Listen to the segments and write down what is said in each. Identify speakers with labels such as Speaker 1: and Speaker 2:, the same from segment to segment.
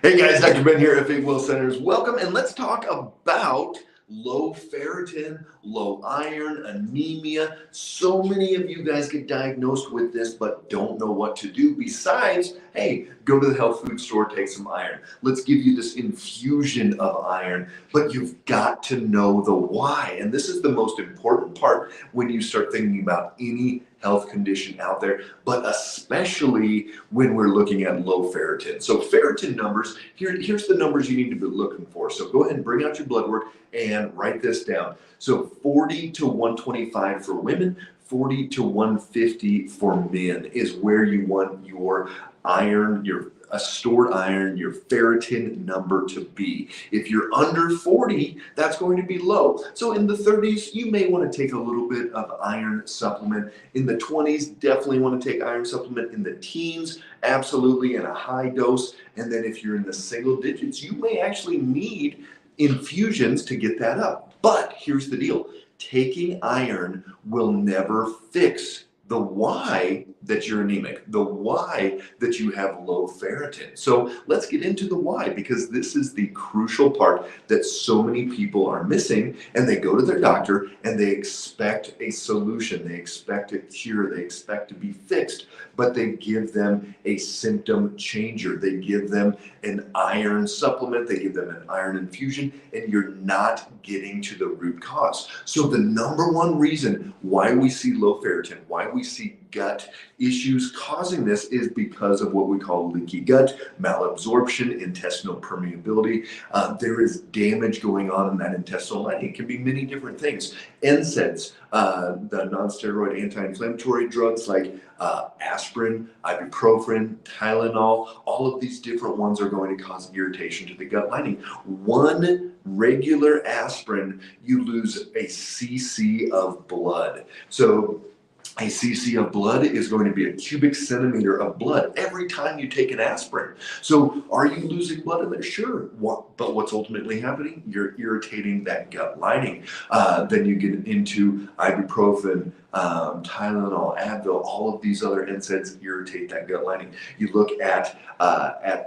Speaker 1: Hey guys, Dr. Ben here at Faith Well Centers. Welcome, and let's talk about low ferritin, low iron, anemia. So many of you guys get diagnosed with this but don't know what to do besides, hey, go to the health food store, take some iron. Let's give you this infusion of iron, but you've got to know the why. And this is the most important part when you start thinking about any health condition out there, but especially when we're looking at low ferritin. So ferritin numbers, here's the numbers you need to be looking for. So go ahead and bring out your blood work and write this down. So 40 to 125 for women, 40 to 150 for men is where you want your iron, your stored iron, your ferritin number to be. If you're under 40, that's going to be low. So in the 30s, you may want to take a little bit of iron supplement. In the 20s, definitely want to take iron supplement. In the teens, absolutely in a high dose. And then if you're in the single digits, you may actually need infusions to get that up. But here's the deal. Taking iron will never fix the why that you're anemic, the why that you have low ferritin. So let's get into the why, because this is the crucial part that so many people are missing, and they go to their doctor and they expect a solution, they expect a cure, they expect to be fixed, but they give them a symptom changer. They give them an iron supplement, they give them an iron infusion, and you're not getting to the root cause. So the number one reason why we see low ferritin, why we see gut issues causing this, is because of what we call leaky gut, malabsorption, intestinal permeability. There is damage going on in that intestinal lining. It can be many different things. NSAIDs, the non-steroid anti-inflammatory drugs like aspirin, ibuprofen, Tylenol, all of these different ones are going to cause irritation to the gut lining. One regular aspirin, you lose a cc of blood. So a cc of blood is going to be a cubic centimeter of blood every time you take an aspirin. So are you losing blood in there? Sure. But what's ultimately happening? You're irritating that gut lining. Then you get into ibuprofen, Tylenol, Advil, all of these other NSAIDs irritate that gut lining. You look at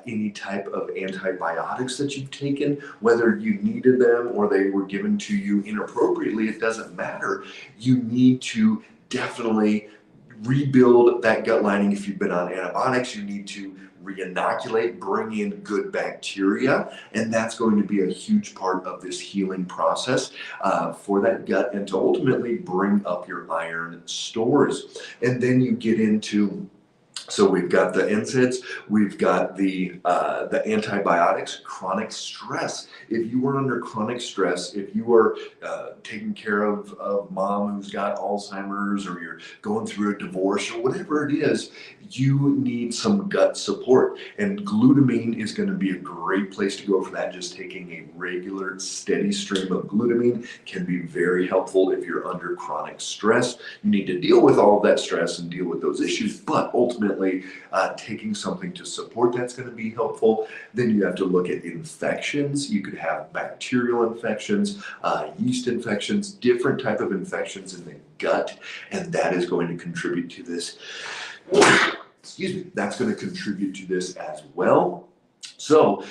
Speaker 1: any type of antibiotics that you've taken, whether you needed them or they were given to you inappropriately, it doesn't matter. You need to definitely rebuild that gut lining. If you've been on antibiotics, you need to re-inoculate, bring in good bacteria, and that's going to be a huge part of this healing process for that gut, and to ultimately bring up your iron stores. And then you get into, so we've got the NSAIDs, we've got the antibiotics, chronic stress. If you are under chronic stress, if you are taking care of mom who's got Alzheimer's, or you're going through a divorce, or whatever it is, you need some gut support. And glutamine is going to be a great place to go for that. Just taking a regular, steady stream of glutamine can be very helpful if you're under chronic stress. You need to deal with all of that stress and deal with those issues, but ultimately taking something to support that's going to be helpful. Then you have to look at infections. You could have bacterial infections, yeast infections, different type of infections in the gut, and that is going to contribute to this. Excuse me, that's going to contribute to this as well. So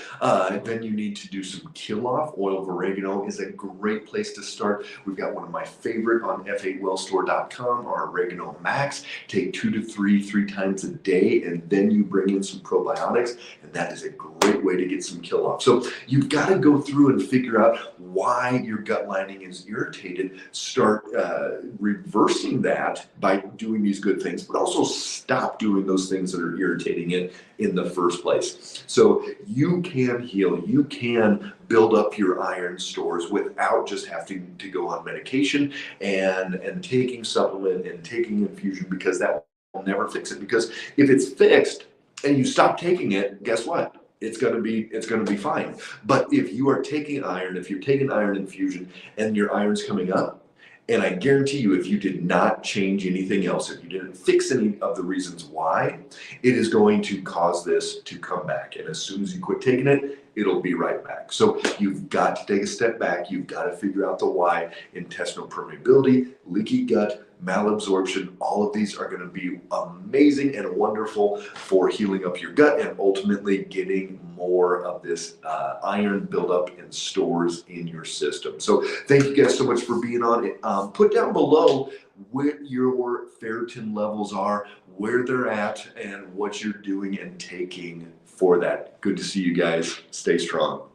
Speaker 1: then you need to do some kill off. Oil of oregano is a great place to start. We've got one of my favorite on f8wellstore.com, our Oregano Max. Take 2 to 3 times a day, and then you bring in some probiotics, and that is a great way to get some kill off. So you've got to go through and figure out why your gut lining is irritated. Start reversing that by doing these good things, but also stop doing those things that are irritating it in the first place. So you can heal, you can build up your iron stores without just having to go on medication and taking supplement and taking infusion, because that will never fix it. Because if it's fixed and you stop taking it, guess what? It's going to be fine. But if you are taking iron, if you're taking iron infusion and your iron's coming up, and I guarantee you, if you did not change anything else, if you didn't fix any of the reasons why, it is going to cause this to come back. And as soon as you quit taking it, it'll be right back. So you've got to take a step back. You've got to figure out the why. Intestinal permeability, leaky gut, malabsorption, all of these are going to be amazing and wonderful for healing up your gut and ultimately getting more of this iron buildup and stores in your system. So thank you guys so much for being on it. Put down below what your ferritin levels are, where they're at, and what you're doing and taking for that. Good to see you guys. Stay strong.